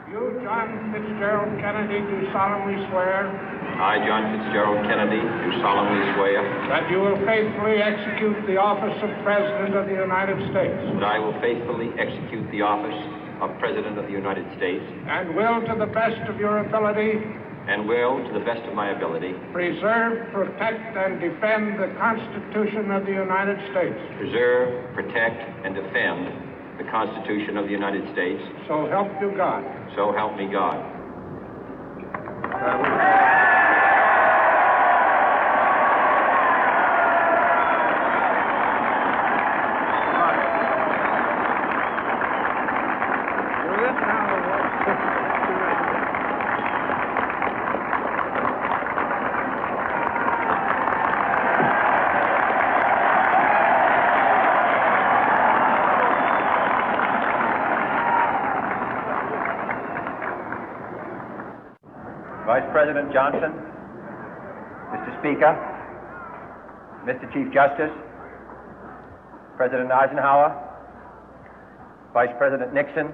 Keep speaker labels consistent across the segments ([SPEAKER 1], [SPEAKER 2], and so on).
[SPEAKER 1] You, John Fitzgerald Kennedy, do solemnly swear.
[SPEAKER 2] I, John Fitzgerald Kennedy, do solemnly swear.
[SPEAKER 1] That you will faithfully execute the office of President of the United States.
[SPEAKER 2] That I will faithfully execute the office of President of the United States.
[SPEAKER 1] And will, to the best of your ability.
[SPEAKER 2] And will, to the best of my ability.
[SPEAKER 1] Preserve, protect, and defend the Constitution of the United States.
[SPEAKER 2] Preserve, protect, and defend the Constitution of the United States.
[SPEAKER 1] So help you God.
[SPEAKER 2] So help me God.
[SPEAKER 3] Vice President Johnson, Mr. Speaker, Mr. Chief Justice, President Eisenhower, Vice President Nixon,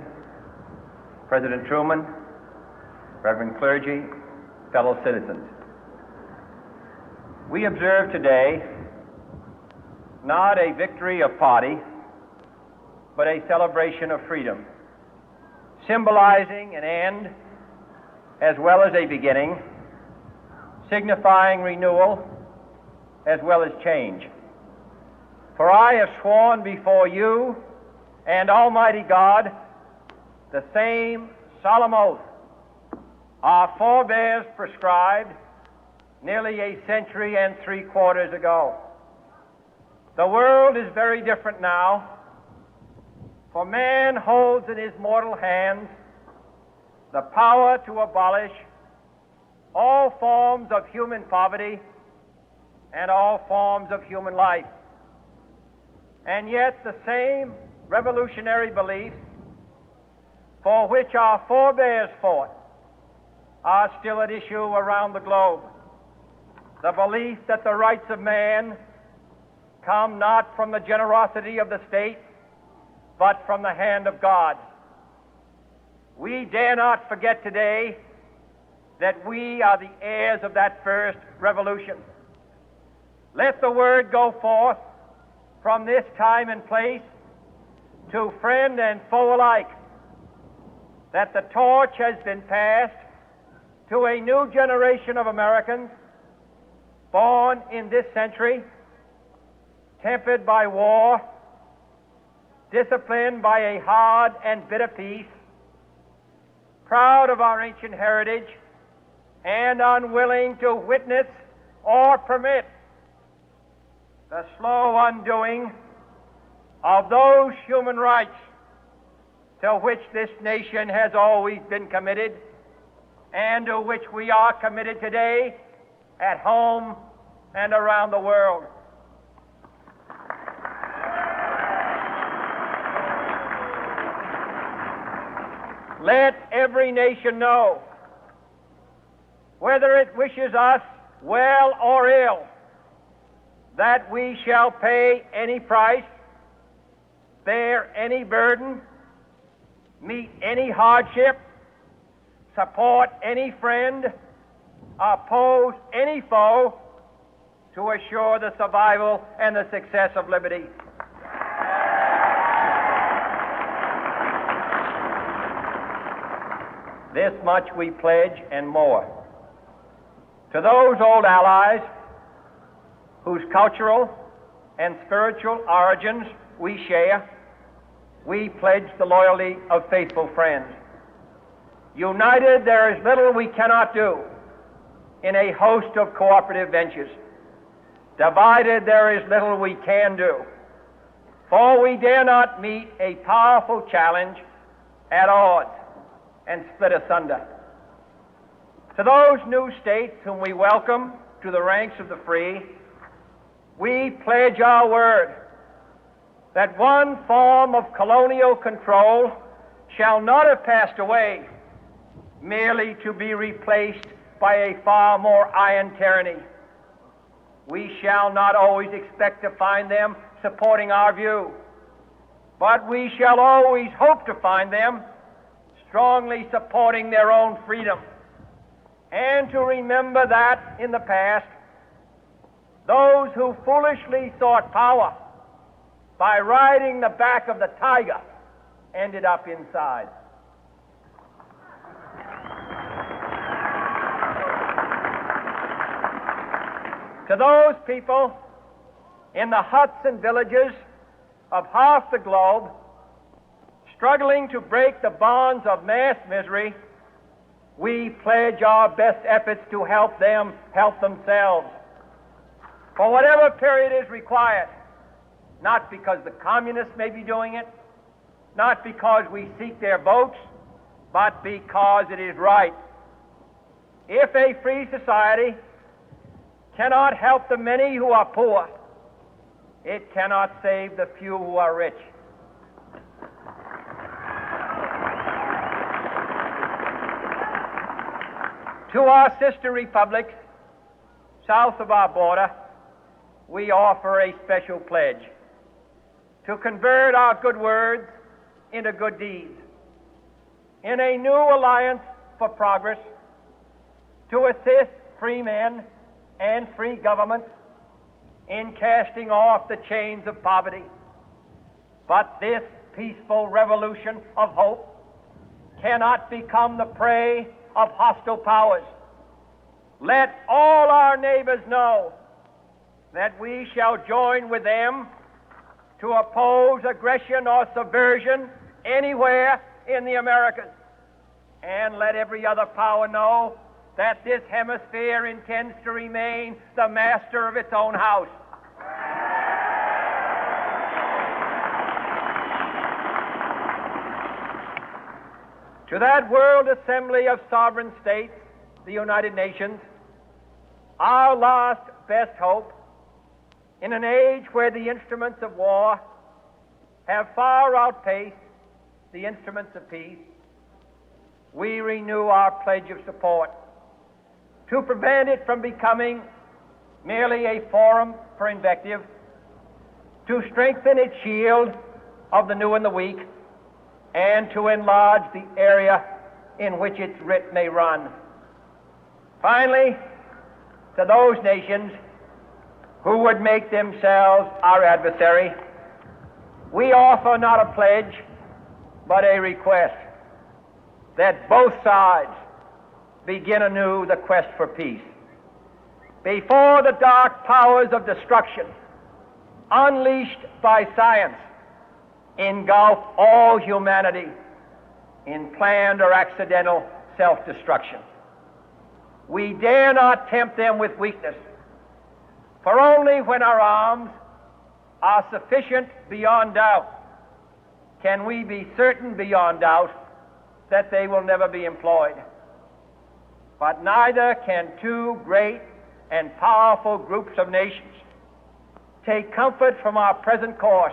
[SPEAKER 3] President Truman, Reverend clergy, fellow citizens. We observe today not a victory of party, but a celebration of freedom, symbolizing an end as well as a beginning, signifying renewal as well as change. For I have sworn before you and Almighty God the same solemn oath our forebears prescribed nearly a century and 3/4 ago. The world is very different now, for man holds in his mortal hands the power to abolish all forms of human poverty and all forms of human life. And yet the same revolutionary beliefs for which our forebears fought are still at issue around the globe. The belief that the rights of man come not from the generosity of the state, but from the hand of God. We dare not forget today that we are the heirs of that first revolution. Let the word go forth from this time and place to friend and foe alike that the torch has been passed to a new generation of Americans born in this century, tempered by war, disciplined by a hard and bitter peace, proud of our ancient heritage, and unwilling to witness or permit the slow undoing of those human rights to which this nation has always been committed and to which we are committed today at home and around the world. Let every nation know, whether it wishes us well or ill, that we shall pay any price, bear any burden, meet any hardship, support any friend, oppose any foe to assure the survival and the success of liberty. This much we pledge and more. To those old allies whose cultural and spiritual origins we share, we pledge the loyalty of faithful friends. United, there is little we cannot do in a host of cooperative ventures. Divided, there is little we can do, for we dare not meet a powerful challenge at odds and split asunder. To those new states whom we welcome to the ranks of the free, we pledge our word that one form of colonial control shall not have passed away, merely to be replaced by a far more iron tyranny. We shall not always expect to find them supporting our view, but we shall always hope to find them strongly supporting their own freedom, and to remember that in the past, those who foolishly sought power by riding the back of the tiger ended up inside. To those people in the huts and villages of half the globe struggling to break the bonds of mass misery, we pledge our best efforts to help them help themselves for whatever period is required, not because the communists may be doing it, not because we seek their votes, but because it is right. If a free society cannot help the many who are poor, it cannot save the few who are rich. To our sister republics south of our border, we offer a special pledge to convert our good words into good deeds, in a new alliance for progress, to assist free men and free governments in casting off the chains of poverty. But this peaceful revolution of hope cannot become the prey of hostile powers. Let all our neighbors know that we shall join with them to oppose aggression or subversion anywhere in the Americas. And let every other power know that this hemisphere intends to remain the master of its own house. To that World Assembly of Sovereign States, the United Nations, our last best hope, in an age where the instruments of war have far outpaced the instruments of peace, we renew our pledge of support to prevent it from becoming merely a forum for invective, to strengthen its shield of the new and the weak, and to enlarge the area in which its writ may run. Finally, to those nations who would make themselves our adversary, we offer not a pledge, but a request that both sides begin anew the quest for peace. Before the dark powers of destruction, unleashed by science, engulf all humanity in planned or accidental self-destruction, we dare not tempt them with weakness, for only when our arms are sufficient beyond doubt can we be certain beyond doubt that they will never be employed. But neither can two great and powerful groups of nations take comfort from our present course